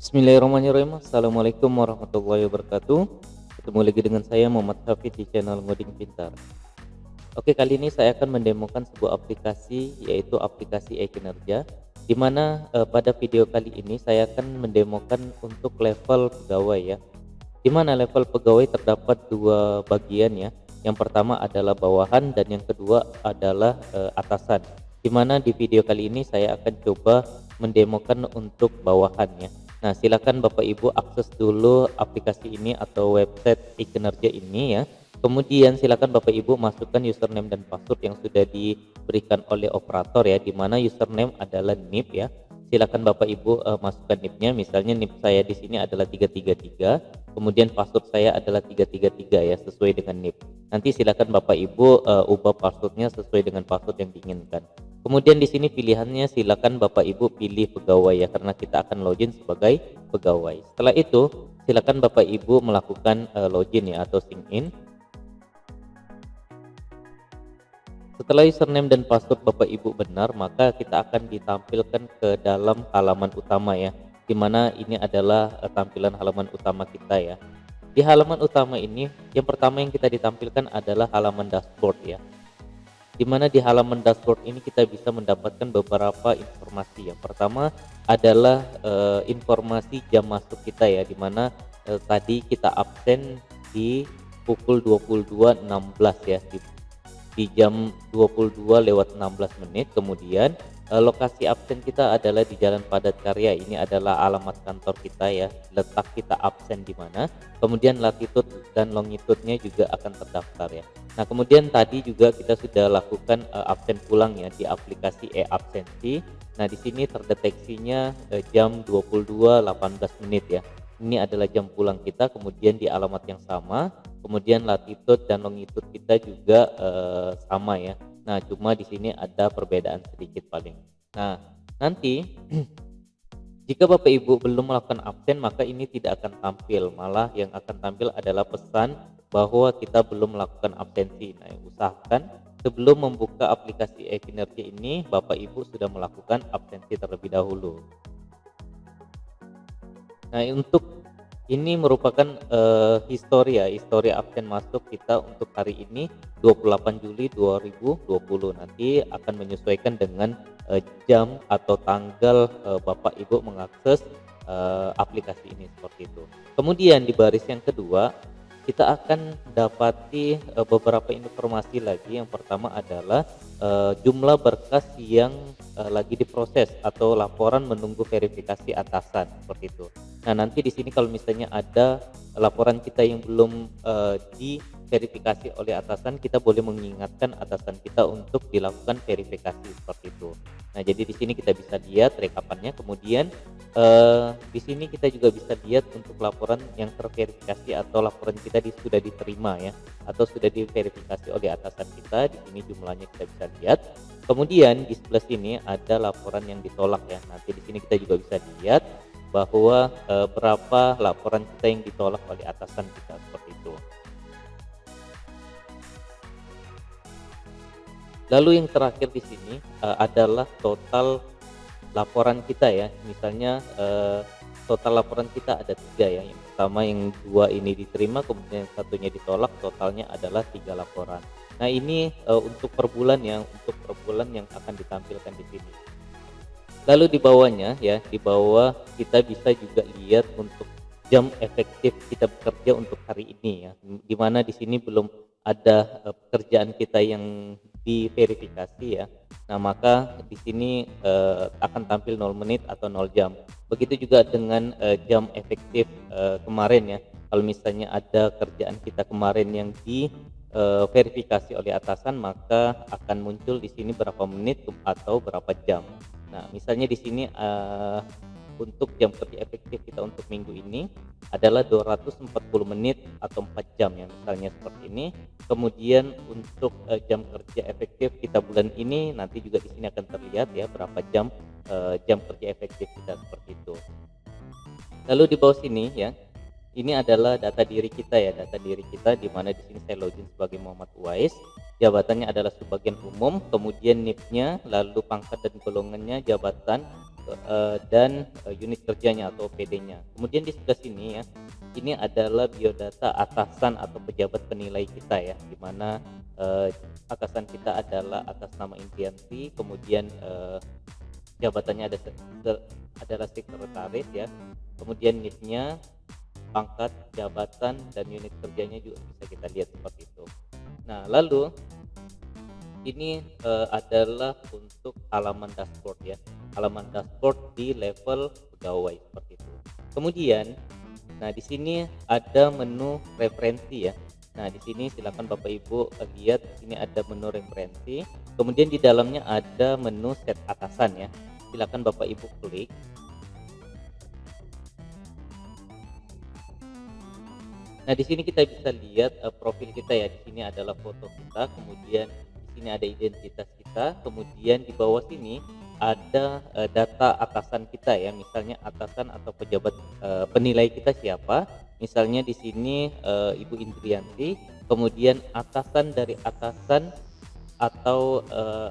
Bismillahirrahmanirrahim. Assalamualaikum warahmatullahi wabarakatuh. Ketemu lagi dengan saya Muhammad Hafid di channel Ngoding Pintar. Oke, kali ini saya akan mendemokan sebuah aplikasi, yaitu aplikasi e-kinerja, di mana pada video kali ini saya akan mendemokan untuk level pegawai ya. Di mana level pegawai terdapat dua bagian ya. Yang pertama adalah bawahan dan yang kedua adalah atasan. Di mana di video kali ini saya akan coba mendemokan untuk bawahan ya. Nah, silakan Bapak Ibu akses dulu aplikasi ini atau website e-kinerja ini ya. Kemudian silakan Bapak Ibu masukkan username dan password yang sudah diberikan oleh operator ya, di mana username adalah NIP ya. Silakan Bapak Ibu masukkan NIP-nya. Misalnya NIP saya di sini adalah 333, kemudian password saya adalah 333 ya, sesuai dengan NIP. Nanti silakan Bapak Ibu ubah passwordnya sesuai dengan password yang diinginkan. Kemudian di sini pilihannya silakan Bapak Ibu pilih pegawai ya, karena kita akan login sebagai pegawai. Setelah itu silakan Bapak Ibu melakukan login ya atau sign in. Setelah username dan password Bapak Ibu benar, maka kita akan ditampilkan ke dalam halaman utama ya, dimana ini adalah tampilan halaman utama kita ya. Di halaman utama ini yang pertama yang kita ditampilkan adalah halaman dashboard ya, dimana di halaman dashboard ini kita bisa mendapatkan beberapa informasi. Yang pertama adalah informasi jam masuk kita ya, dimana tadi kita absen di pukul 22.16 ya, di jam 22:16. Kemudian lokasi absen kita adalah di Jalan Padat Karya. Ini adalah alamat kantor kita ya, letak kita absen di mana. Kemudian latitude dan longitude-nya juga akan terdaftar ya. Nah, kemudian tadi juga kita sudah lakukan absen pulang ya di aplikasi e-absensi. Nah, di sini terdeteksinya jam 22:18 ya. Ini adalah jam pulang kita, kemudian di alamat yang sama, kemudian latitude dan longitude kita juga sama ya. Nah, cuma di sini ada perbedaan sedikit paling. Nah, nanti jika Bapak Ibu belum melakukan absen, maka ini tidak akan tampil, malah yang akan tampil adalah pesan bahwa kita belum melakukan absensi. Nah, usahakan sebelum membuka aplikasi e-kinerja ini Bapak Ibu sudah melakukan absensi terlebih dahulu. Nah, untuk ini merupakan histori ya, histori absen masuk kita untuk hari ini 28 Juli 2020. Nanti akan menyesuaikan dengan jam atau tanggal Bapak Ibu mengakses aplikasi ini, seperti itu. Kemudian di baris yang kedua kita akan dapati beberapa informasi lagi. Yang pertama adalah jumlah berkas yang lagi diproses atau laporan menunggu verifikasi atasan, seperti itu. Nah, nanti di sini kalau misalnya ada laporan kita yang belum diverifikasi oleh atasan, kita boleh mengingatkan atasan kita untuk dilakukan verifikasi, seperti itu. Nah, jadi di sini kita bisa lihat rekapannya. Kemudian di sini kita juga bisa lihat untuk laporan yang terverifikasi atau laporan kita sudah diterima ya, atau sudah diverifikasi oleh atasan kita. Di sini jumlahnya kita bisa lihat. Kemudian di sebelah sini ada laporan yang ditolak ya. Nanti di sini kita juga bisa lihat bahwa berapa laporan kita yang ditolak oleh atasan kita, seperti itu. Lalu yang terakhir di sini adalah total laporan kita ya. Misalnya total laporan kita ada 3 ya. Yang pertama yang 2 ini diterima, kemudian yang satunya ditolak, totalnya adalah 3 laporan. Nah, ini untuk per bulan ya, untuk per bulan yang akan ditampilkan di sini. Lalu di bawahnya ya, di bawah kita bisa juga lihat untuk jam efektif kita bekerja untuk hari ini ya. Di mana di sini belum ada pekerjaan kita yang diverifikasi ya. Nah, maka di sini akan tampil 0 menit atau 0 jam. Begitu juga dengan jam efektif kemarin ya. Kalau misalnya ada kerjaan kita kemarin yang diverifikasi oleh atasan, maka akan muncul di sini berapa menit atau berapa jam. Nah, misalnya di sini untuk jam kerja efektif kita untuk minggu ini adalah 240 menit atau 4 jam ya, misalnya seperti ini. Kemudian untuk jam kerja efektif kita bulan ini nanti juga di sini akan terlihat ya berapa jam jam kerja efektif kita, seperti itu. Lalu di bawah sini ya, ini adalah data diri kita ya, data diri kita, di mana di sini saya login sebagai Muhammad Uwais. Jabatannya adalah sebagian umum, kemudian NIP-nya, lalu pangkat dan golongannya, jabatan, dan unit kerjanya atau PD-nya. Kemudian di sebelah sini ya, ini adalah biodata atasan atau pejabat penilai kita ya, di mana atasan kita adalah atas nama Indrianti, kemudian jabatannya adalah sekretaris ya, kemudian NIP-nya, pangkat, jabatan, dan unit kerjanya juga bisa kita lihat seperti itu. Nah, lalu ini adalah untuk halaman dashboard ya, halaman dashboard di level pegawai seperti itu. Kemudian, nah di sini ada menu referensi ya. Nah di sini silakan Bapak Ibu lihat, ini ada menu referensi. Kemudian di dalamnya ada menu set atasan ya. Silakan Bapak Ibu klik. Nah, di sini kita bisa lihat profil kita ya. Di sini adalah foto kita, kemudian di sini ada identitas kita, kemudian di bawah sini ada data atasan kita ya. Misalnya atasan atau pejabat penilai kita siapa? Misalnya di sini Ibu Indrianti, kemudian atasan dari atasan atau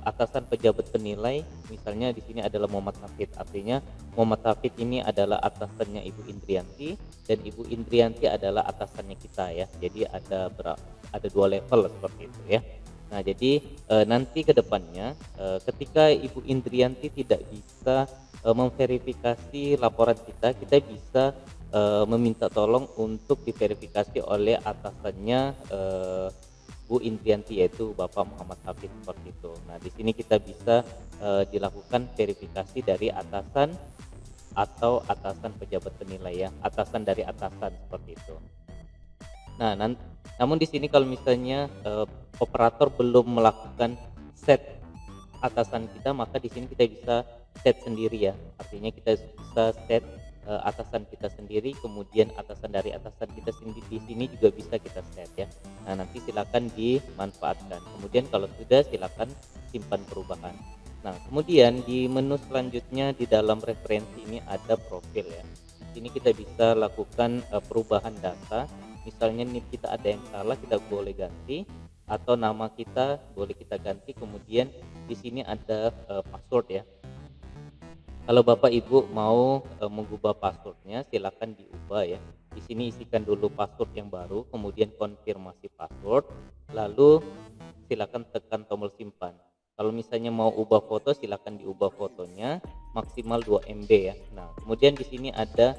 atasan pejabat penilai, misalnya di sini adalah Muhammad Hafid. Artinya Muhammad Hafid ini adalah atasannya Ibu Indrianti dan Ibu Indrianti adalah atasannya kita ya. Jadi ada dua level seperti itu ya. Nah, jadi nanti ke depannya ketika Ibu Indrianti tidak bisa memverifikasi laporan kita, kita bisa meminta tolong untuk diverifikasi oleh atasannya Bu Indrianti, yaitu Bapak Muhammad Hafid seperti itu. Nah, di sini kita bisa dilakukan verifikasi dari atasan atau atasan pejabat penilai ya, atasan dari atasan seperti itu. Nah, namun di sini kalau misalnya operator belum melakukan set atasan kita, maka di sini kita bisa set sendiri ya. Artinya kita bisa set atasan kita sendiri, kemudian atasan dari atasan kita sendiri di sini juga bisa kita set ya. Nah, nanti silakan dimanfaatkan. Kemudian kalau sudah silakan simpan perubahan. Nah, kemudian di menu selanjutnya di dalam referensi ini ada profil ya. Di sini kita bisa lakukan perubahan data. Misalnya nih kita ada yang salah, kita boleh ganti, atau nama kita boleh kita ganti. Kemudian di sini ada password ya. Kalau Bapak Ibu mau mengubah passwordnya, silakan diubah ya. Di sini isikan dulu password yang baru, kemudian konfirmasi password, lalu silakan tekan tombol simpan. Kalau misalnya mau ubah foto, silakan diubah fotonya maksimal 2 MB ya. Nah, kemudian di sini ada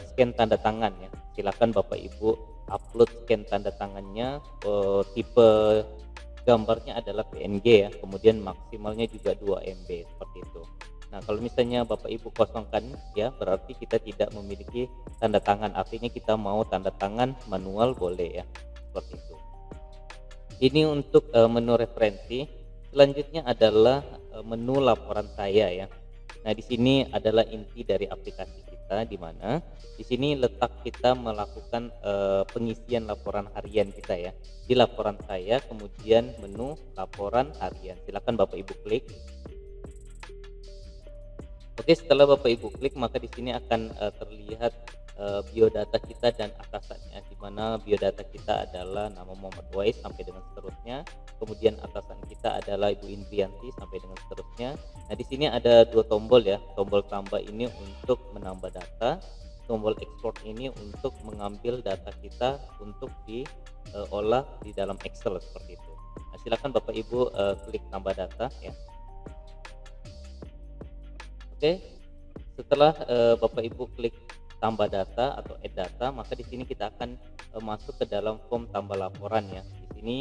scan tanda tangan ya. Silakan Bapak Ibu upload scan tanda tangannya, tipe gambarnya adalah PNG ya. Kemudian maksimalnya juga 2 MB seperti itu. Nah, kalau misalnya Bapak Ibu kosongkan ya, berarti kita tidak memiliki tanda tangan. Artinya kita mau tanda tangan manual boleh ya, seperti itu. Ini untuk menu referensi. Selanjutnya adalah menu laporan saya ya. Nah, di sini adalah inti dari aplikasi kita, di mana di sini letak kita melakukan pengisian laporan harian kita ya. Di laporan saya, kemudian menu laporan harian. Silakan Bapak Ibu klik. Oke, setelah Bapak Ibu klik, maka di sini akan terlihat biodata kita dan atasannya, di mana biodata kita adalah nama Muhammad Wais sampai dengan seterusnya, kemudian atasan kita adalah Ibu Indrianti sampai dengan seterusnya. Nah, di sini ada dua tombol ya, tombol tambah ini untuk menambah data, tombol ekspor ini untuk mengambil data kita untuk diolah di dalam Excel seperti itu. Nah, silakan Bapak Ibu klik tambah data ya. Oke, setelah Bapak Ibu klik tambah data atau add data, maka di sini kita akan masuk ke dalam form tambah laporan ya. Di sini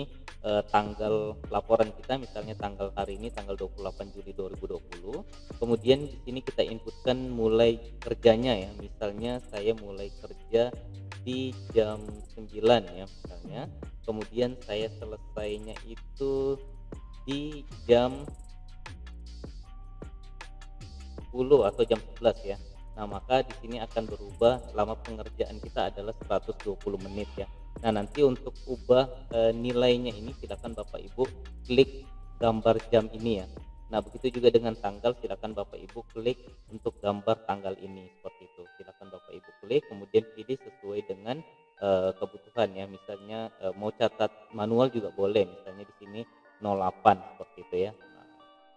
tanggal laporan kita, misalnya tanggal hari ini tanggal 28 Juli 2020. Kemudian di sini kita inputkan mulai kerjanya ya. Misalnya saya mulai kerja di jam 9 ya misalnya. Kemudian saya selesainya itu di jam 10 atau jam 11 ya. Nah, maka di sini akan berubah lama pengerjaan kita adalah 120 menit ya. Nah, nanti untuk ubah nilainya ini silakan Bapak Ibu klik gambar jam ini ya. Nah, begitu juga dengan tanggal, silakan Bapak Ibu klik untuk gambar tanggal ini seperti itu. Silakan Bapak Ibu klik, kemudian pilih sesuai dengan kebutuhan ya. Misalnya mau catat manual juga boleh, misalnya di sini 08 seperti itu ya. Nah,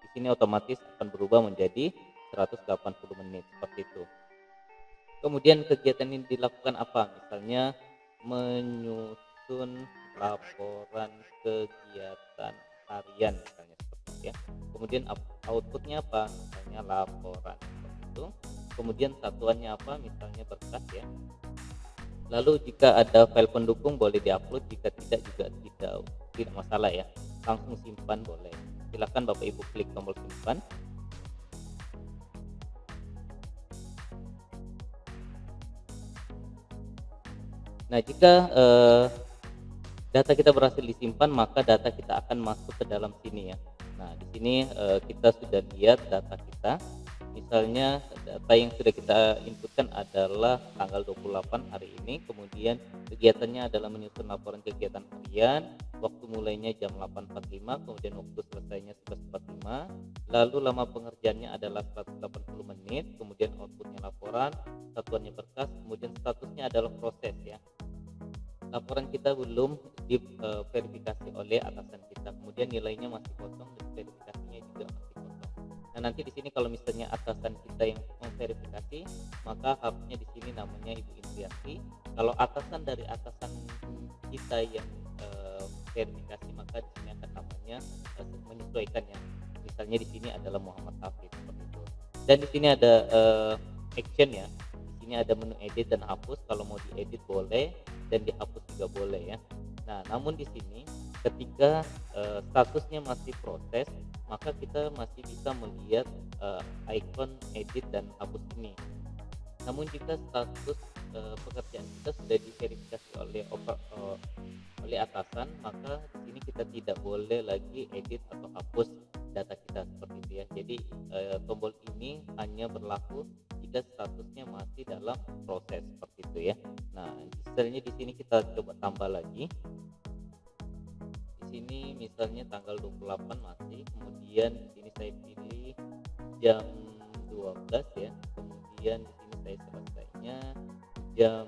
di sini otomatis akan berubah menjadi 180 menit seperti itu. Kemudian kegiatan ini dilakukan apa? Misalnya menyusun laporan kegiatan harian misalnya seperti itu ya. Kemudian outputnya apa? Misalnya laporan seperti itu. Kemudian satuannya apa? Misalnya berkas ya. Lalu jika ada file pendukung boleh diupload, jika tidak juga tidak masalah ya. Langsung simpan boleh. Silakan Bapak Ibu klik tombol simpan. Nah, jika data kita berhasil disimpan, maka data kita akan masuk ke dalam sini ya. Nah, di sini kita sudah lihat data kita. Misalnya data yang sudah kita inputkan adalah tanggal 28 hari ini, kemudian kegiatannya adalah menyusun laporan kegiatan harian, waktu mulainya jam 8.45, kemudian waktu selesainya 11.45, lalu lama pengerjaannya adalah 180 menit, kemudian outputnya laporan, satuannya berkas, kemudian statusnya adalah proses ya. Laporan kita belum diverifikasi oleh atasan kita, kemudian nilainya masih kosong dan verifikasinya juga masih kosong. Nah, nanti di sini kalau misalnya atasan kita yang memverifikasi, maka harusnya di sini namanya Ibu Indriati. Kalau atasan dari atasan kita yang verifikasi, maka di sini akan namanya menyesuaikan ya. Misalnya di sini adalah Muhammad Hafid seperti itu. Dan di sini ada action ya. Di sini ada menu edit dan hapus. Kalau mau diedit boleh dan dihapus juga boleh ya. Nah, namun di sini ketika statusnya masih proses, maka kita masih bisa melihat icon edit dan hapus ini. Namun jika status pekerjaan kita sudah diverifikasi oleh atasan, maka di sini kita tidak boleh lagi edit atau hapus data kita seperti itu ya. Jadi tombol ini hanya berlaku jika statusnya masih dalam proses seperti itu ya. Nah, misalnya di sini kita coba tambah lagi. Di sini misalnya tanggal 28 masih, kemudian di sini saya pilih jam 12 ya. Kemudian di sini saya selesainya jam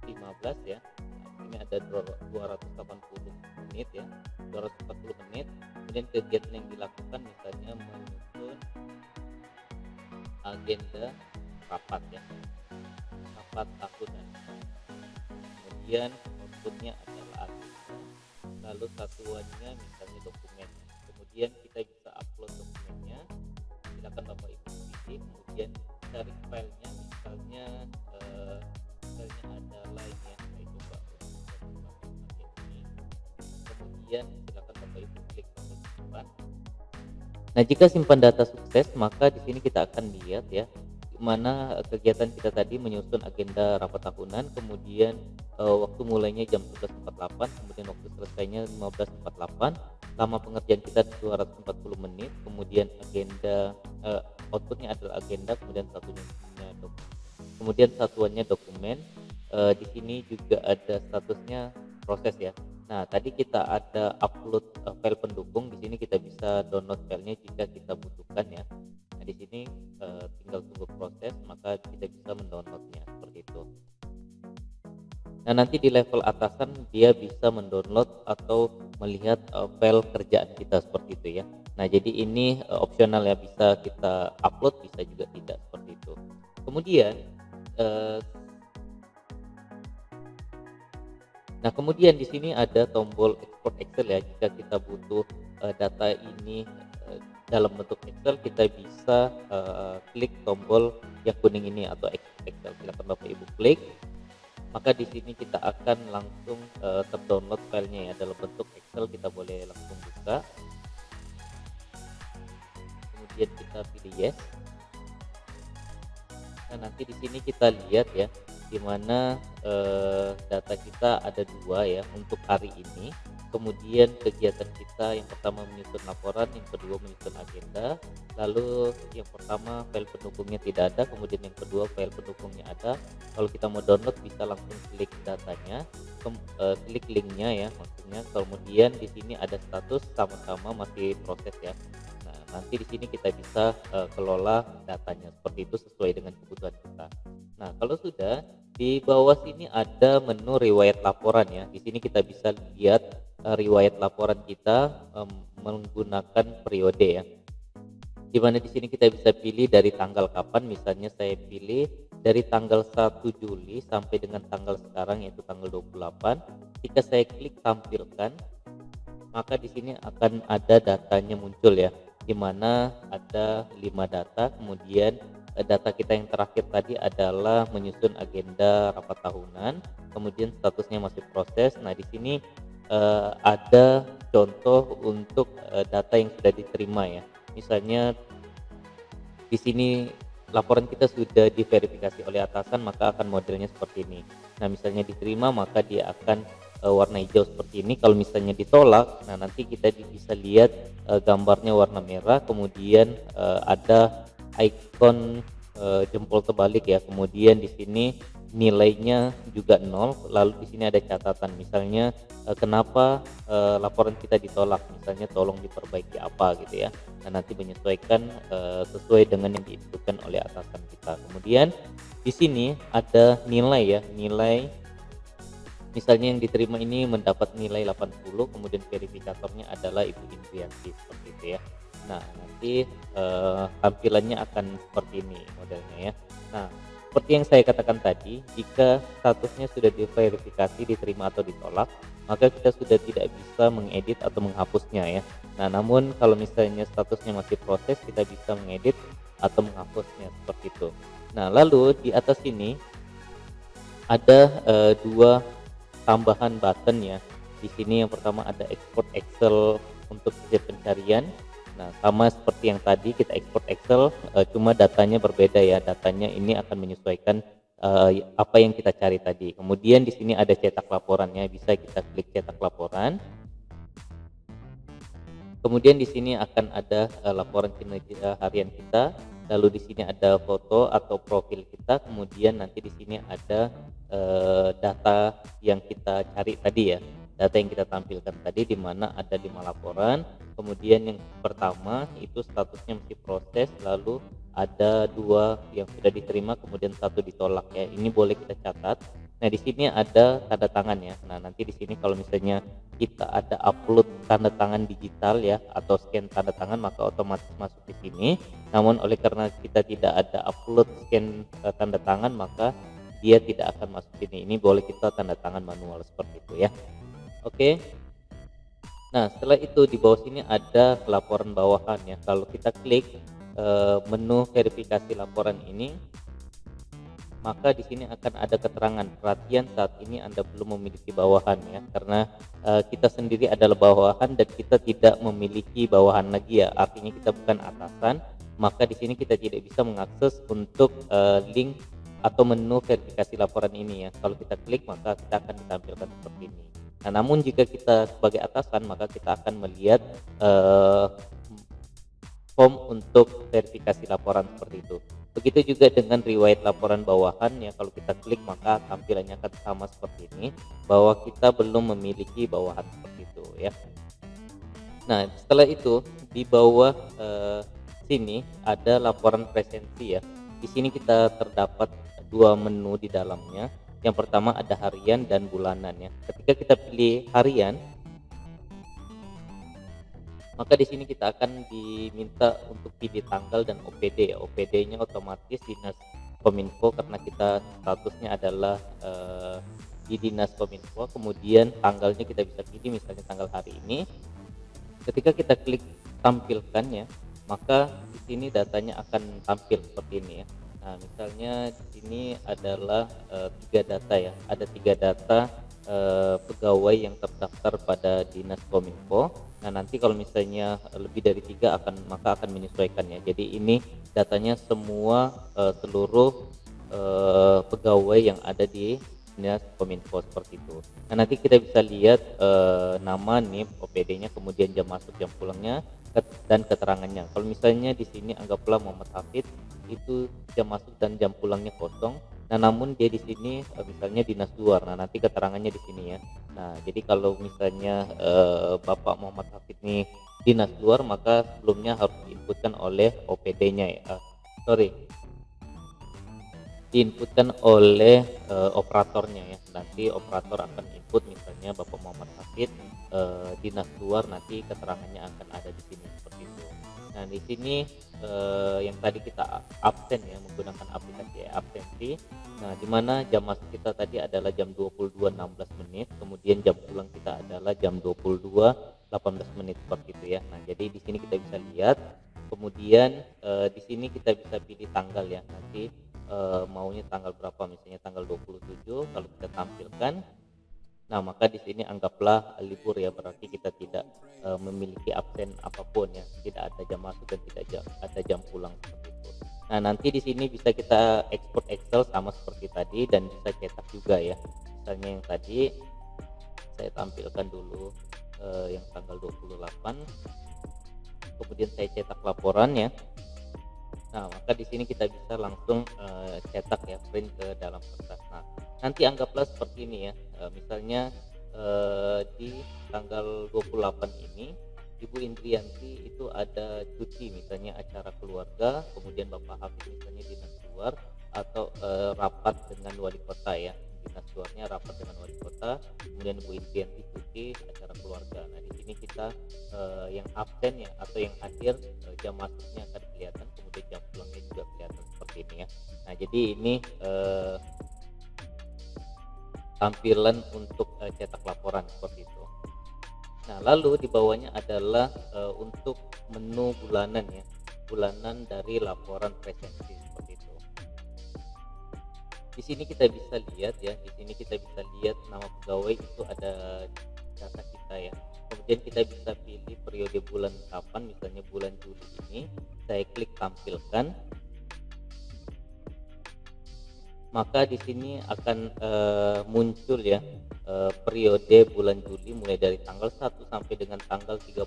15 ya. Nah, ini ada 280 menit ya, 240 menit. Kemudian kegiatan yang dilakukan misalnya menyusun agenda rapat ya, rapat tahunan. Kemudian outputnya adalah agenda, lalu satuannya misalnya dokumen. Kemudian kita bisa upload dokumennya, silakan Bapak Ibu pilih. Kemudian cari filenya, misalnya adalah ini ya, saya coba ini. Kemudian silakan Bapak Ibu klik tombol simpan. Nah, jika simpan data sukses, maka di sini kita akan lihat ya, mana kegiatan kita tadi menyusun agenda rapat tahunan, kemudian waktu mulainya jam 11.48, kemudian waktu selesainya 15.48, lama pengerjaan kita 240 menit, kemudian agenda outputnya adalah agenda, kemudian satuannya dokumen. Di sini juga ada statusnya proses ya. Nah, tadi kita ada upload file pendukung. Di sini kita bisa download filenya jika kita butuhkan ya. Nah, di sini tinggal tunggu proses, maka kita bisa mendownloadnya seperti itu. Nah, nanti di level atasan dia bisa mendownload atau melihat file kerjaan kita seperti itu ya. Nah, jadi ini opsional ya, bisa kita upload, bisa juga tidak seperti itu. Kemudian kemudian di sini ada tombol export Excel ya. Jika kita butuh data ini dalam bentuk Excel, kita bisa klik tombol yang kuning ini atau export Excel. Silakan Bapak Ibu klik. Maka di sini kita akan langsung terdownload filenya ya dalam bentuk Excel. Kita boleh langsung buka. Kemudian kita pilih yes. Nah, nanti di sini kita lihat ya, di mana data kita ada dua ya untuk hari ini. Kemudian kegiatan kita yang pertama menyusun laporan, yang kedua menyusun agenda. Lalu yang pertama file pendukungnya tidak ada, kemudian yang kedua file pendukungnya ada. Kalau kita mau download bisa langsung klik datanya, klik linknya ya maksudnya. Kemudian di sini ada status sama-sama masih proses ya. Nanti di sini kita bisa kelola datanya seperti itu sesuai dengan kebutuhan kita. Nah, kalau sudah, di bawah sini ada menu riwayat laporan ya. Di sini kita bisa lihat riwayat laporan kita menggunakan periode ya. Di mana di sini kita bisa pilih dari tanggal kapan, misalnya saya pilih dari tanggal 1 Juli sampai dengan tanggal sekarang yaitu tanggal 28. Jika saya klik tampilkan, maka di sini akan ada datanya muncul ya, di mana ada 5 data. Kemudian data kita yang terakhir tadi adalah menyusun agenda rapat tahunan, kemudian statusnya masih proses. Nah, di sini ada contoh untuk data yang sudah diterima ya. Misalnya di sini laporan kita sudah diverifikasi oleh atasan, maka akan modelnya seperti ini. Nah, misalnya diterima, maka dia akan warna hijau seperti ini. Kalau misalnya ditolak, nah nanti kita bisa lihat gambarnya warna merah, kemudian ada ikon jempol terbalik ya. Kemudian di sini nilainya juga 0, lalu di sini ada catatan, misalnya kenapa laporan kita ditolak, misalnya tolong diperbaiki apa gitu ya. Nah, nanti menyesuaikan sesuai dengan yang diinputkan oleh atasan kita. Kemudian di sini ada nilai ya, nilai misalnya yang diterima ini mendapat nilai 80, kemudian verifikatornya adalah Ibu Indrianti seperti itu ya. Nah, nanti tampilannya akan seperti ini modelnya ya. Nah, seperti yang saya katakan tadi, jika statusnya sudah diverifikasi, diterima atau ditolak, maka kita sudah tidak bisa mengedit atau menghapusnya ya. Nah, namun kalau misalnya statusnya masih proses, kita bisa mengedit atau menghapusnya seperti itu. Nah, lalu di atas ini ada dua tambahan button ya. Di sini yang pertama ada export Excel untuk hasil pencarian. Nah, sama seperti yang tadi kita ekspor Excel, cuma datanya berbeda ya. Datanya ini akan menyesuaikan apa yang kita cari tadi. Kemudian di sini ada cetak laporannya, bisa kita klik cetak laporan. Kemudian di sini akan ada laporan kinerja harian kita. Lalu di sini ada foto atau profil kita. Kemudian nanti di sini ada data yang kita cari tadi ya. Data yang kita tampilkan tadi, di mana ada 5 laporan. Kemudian yang pertama itu statusnya masih proses, lalu ada 2 yang sudah diterima, kemudian 1 ditolak ya. Ini boleh kita catat. Nah, di sini ada tanda tangan ya. Nah, nanti di sini kalau misalnya kita ada upload tanda tangan digital ya atau scan tanda tangan, maka otomatis masuk di sini. Namun oleh karena kita tidak ada upload scan tanda tangan, maka dia tidak akan masuk sini. Ini boleh kita tanda tangan manual seperti itu ya. Oke. Nah, setelah itu di bawah sini ada laporan bawahan ya. Kalau kita klik menu verifikasi laporan ini, maka di sini akan ada keterangan perhatian saat ini Anda belum memiliki bawahan ya, karena kita sendiri adalah bawahan dan kita tidak memiliki bawahan lagi ya. Artinya kita bukan atasan, maka di sini kita tidak bisa mengakses untuk link atau menu verifikasi laporan ini ya. Kalau kita klik, maka kita akan ditampilkan seperti ini. Nah, namun jika kita sebagai atasan, maka kita akan melihat form untuk verifikasi laporan seperti itu. Begitu juga dengan riwayat laporan bawahan ya. Kalau kita klik, maka tampilannya akan sama seperti ini, bahwa kita belum memiliki bawahan seperti itu ya. Nah, setelah itu di bawah sini ada laporan presensi ya. Di sini kita terdapat 2 menu di dalamnya. Yang pertama ada harian dan bulanan ya. Ketika kita pilih harian, maka di sini kita akan diminta untuk pilih tanggal dan OPD ya. OPD-nya otomatis Dinas Kominfo karena kita statusnya adalah di Dinas Kominfo. Kemudian tanggalnya kita bisa pilih misalnya tanggal hari ini. Ketika kita klik tampilkan ya, maka di sini datanya akan tampil seperti ini ya. Nah, misalnya di sini adalah 3 data ya. Ada 3 data pegawai yang terdaftar pada Dinas Kominfo. Nah, nanti kalau misalnya lebih dari 3 maka akan menyesuaikan ya. Jadi ini datanya semua seluruh pegawai yang ada di Dinas Kominfo seperti itu. Nah, nanti kita bisa lihat nama, NIP, OPD-nya, kemudian jam masuk, jam pulangnya dan keterangannya. Kalau misalnya di sini anggaplah Muhammad Hafid, itu jam masuk dan jam pulangnya kosong. Nah, namun dia di sini misalnya dinas luar. Nah, nanti keterangannya di sini ya. Nah, jadi kalau misalnya Bapak Muhammad Hafid ini dinas luar, maka sebelumnya harus diinputkan oleh OPD-nya ya. diinputkan oleh operatornya ya. Nanti operator akan input misalnya Bapak Muhammad Hafid, dinas luar, nanti keterangannya akan ada di sini seperti itu. Nah di sini yang tadi kita absen ya, menggunakan aplikasi absensi. Nah di mana jam masuk kita tadi adalah jam 22.16 menit, kemudian jam pulang kita adalah jam 22.18 menit seperti itu ya. Nah jadi di sini kita bisa lihat, kemudian di sini kita bisa pilih tanggal ya, nanti maunya tanggal berapa, misalnya tanggal 27 kalau kita tampilkan. Nah, maka di sini anggaplah libur ya, berarti kita tidak memiliki absen apapun ya, tidak ada jam masuk dan tidak ada jam pulang seperti itu. Nah, nanti di sini bisa kita export Excel sama seperti tadi dan bisa cetak juga ya. Misalnya yang tadi saya tampilkan dulu yang tanggal 28, kemudian saya cetak laporannya. Nah, maka di sini kita bisa langsung cetak ya, print ke dalam kertas. Nah, nanti anggaplah seperti ini ya. Misalnya di tanggal 28 ini Ibu Indrianti itu ada cuti, misalnya acara keluarga, kemudian Bapak Hafiz misalnya dinas luar, atau rapat dengan wali kota ya. Dinas luarnya rapat dengan wali kota, kemudian Ibu Indrianti cuti acara keluarga. Nah, di sini kita yang absen ya atau yang hadir, jam masuknya akan kelihatan, kemudian jam pulangnya juga kelihatan seperti ini ya. Nah, jadi ini tampilan untuk cetak laporan seperti itu. Nah, lalu di bawahnya adalah untuk menu bulanan ya, bulanan dari laporan presensi seperti itu. Di sini kita bisa lihat ya, di sini kita bisa lihat nama pegawai itu ada data kita ya. Kemudian kita bisa pilih periode bulan kapan, misalnya bulan Juli ini, saya klik tampilkan. Maka di sini akan muncul ya periode bulan Juli mulai dari tanggal 1 sampai dengan tanggal 31.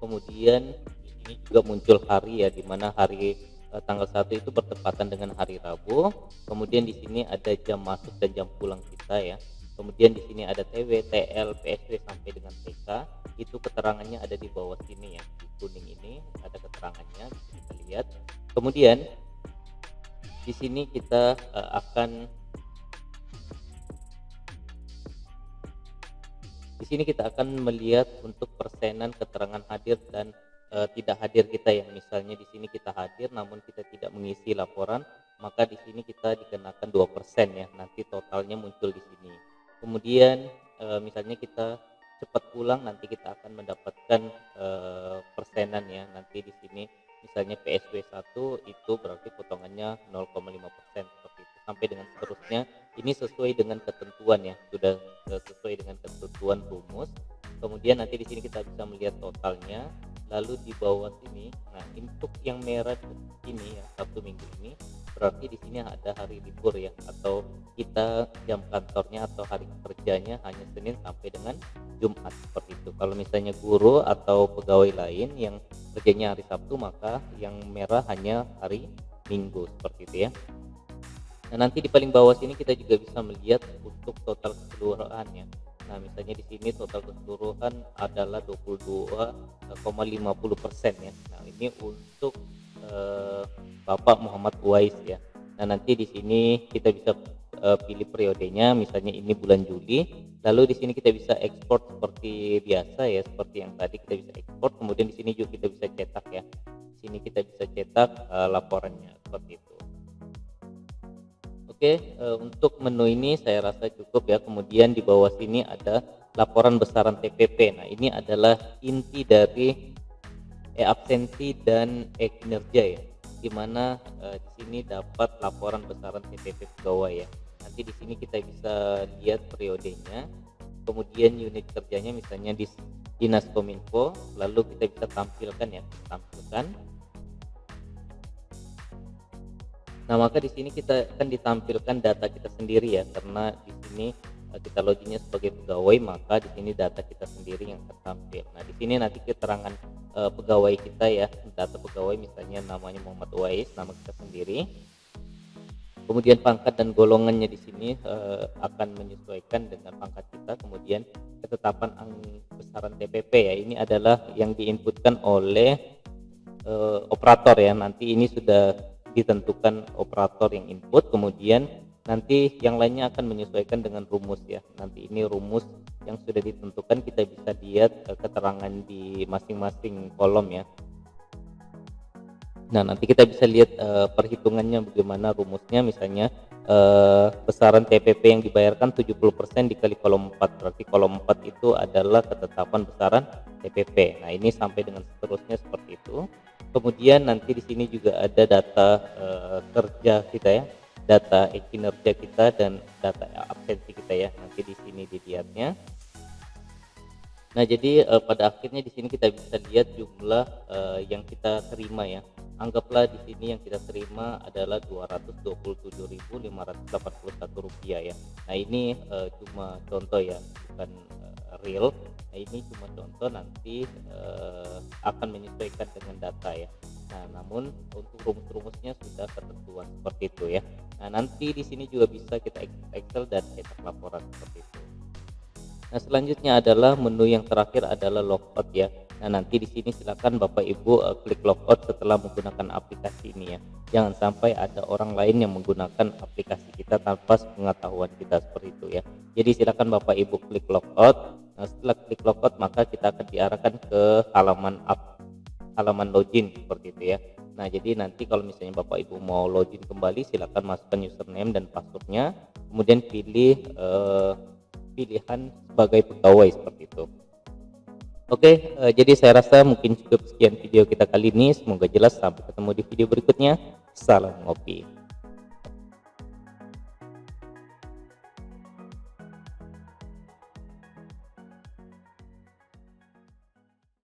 Kemudian di sini juga muncul hari ya, di mana hari tanggal 1 itu bertepatan dengan hari Rabu. Kemudian di sini ada jam masuk dan jam pulang kita ya. Kemudian di sini ada TW, TL, PSW sampai dengan TK. Itu keterangannya ada di bawah sini ya. Di kuning ini ada keterangannya, bisa kita lihat. Kemudian di sini kita akan melihat untuk persenan keterangan hadir dan tidak hadir kita, yang misalnya di sini kita hadir namun kita tidak mengisi laporan, maka di sini kita dikenakan 2% ya, nanti totalnya muncul di sini. Kemudian misalnya kita cepat pulang, nanti kita akan mendapatkan persenan ya, nanti di sini misalnya PSW 1 itu berarti potongannya 0,5% seperti itu sampai dengan seterusnya. Ini sesuai dengan ketentuan ya, sudah sesuai dengan ketentuan rumus. Kemudian nanti di sini kita bisa melihat totalnya. Lalu di bawah sini, nah untuk yang merah ini ya, Sabtu Minggu ini berarti di sini ada hari libur ya, atau kita jam kantornya atau hari kerjanya hanya Senin sampai dengan Jumat seperti itu. Kalau misalnya guru atau pegawai lain yang kerjanya hari Sabtu, maka yang merah hanya hari Minggu seperti itu ya. Nah, nanti di paling bawah sini kita juga bisa melihat untuk total keseluruhannya. Nah, misalnya di sini total keseluruhan adalah 22,50% ya. Nah, ini untuk Bapak Muhammad Uwais ya. Nah, nanti di sini kita bisa pilih periodenya, misalnya ini bulan Juli. Lalu di sini kita bisa ekspor seperti biasa ya, seperti yang tadi kita bisa ekspor. Kemudian di sini juga kita bisa cetak ya. Di sini kita bisa cetak laporannya seperti itu. Oke, untuk menu ini saya rasa cukup ya. Kemudian di bawah sini ada laporan besaran TPP. Nah, ini adalah inti dari absensi dan kinerja ya, di mana di sini dapat laporan besaran TPP pegawai ya. Nanti di sini kita bisa lihat periodenya, kemudian unit kerjanya misalnya di Dinas Kominfo, lalu kita bisa tampilkan ya, tampilkan. Nah, maka di sini kita akan ditampilkan data kita sendiri ya, karena di sini kita loginnya sebagai pegawai, maka di sini data kita sendiri yang tertampil. Nah, di sini nanti keterangan pegawai kita ya, data pegawai misalnya namanya Muhammad Uwais, nama kita sendiri. Kemudian pangkat dan golongannya di sini akan menyesuaikan dengan pangkat kita. Kemudian ketetapan besaran TPP ya, ini adalah yang diinputkan oleh operator ya. Nanti ini sudah ditentukan operator yang input, kemudian nanti yang lainnya akan menyesuaikan dengan rumus ya. Nanti ini rumus yang sudah ditentukan, kita bisa lihat keterangan di masing-masing kolom ya. Nah, nanti kita bisa lihat perhitungannya bagaimana rumusnya, misalnya besaran TPP yang dibayarkan 70% dikali kolom 4, berarti kolom 4 itu adalah ketetapan besaran TPP. Nah, ini sampai dengan seterusnya seperti itu. Kemudian nanti di sini juga ada data kerja kita ya, data kinerja kita dan data absensi kita ya. Nanti di sini dilihatnya. Nah, jadi pada akhirnya di sini kita bisa lihat jumlah yang kita terima ya. Anggaplah di sini yang kita terima adalah Rp227.581 ya. Nah, ini cuma contoh ya, bukan real. Nah, ini cuma contoh, nanti akan menyesuaikan dengan data ya. Nah, namun untuk rumus-rumusnya sudah ketentuan seperti itu ya. Nah, nanti di sini juga bisa kita Excel dan cetak laporan seperti itu. Nah, selanjutnya adalah menu yang terakhir adalah logout ya. Nah, nanti di sini silakan Bapak Ibu klik logout setelah menggunakan aplikasi ini ya. Jangan sampai ada orang lain yang menggunakan aplikasi kita tanpa pengetahuan kita, seperti itu ya. Jadi silakan Bapak Ibu klik logout. Nah, setelah klik logout maka kita akan diarahkan ke halaman login seperti itu ya. Nah, jadi nanti kalau misalnya Bapak Ibu mau login kembali, silakan masukkan username dan passwordnya, kemudian pilih pilihan sebagai pegawai seperti itu. Oke, jadi saya rasa mungkin cukup sekian video kita kali ini. Semoga jelas. Sampai ketemu di video berikutnya. Salam ngopi.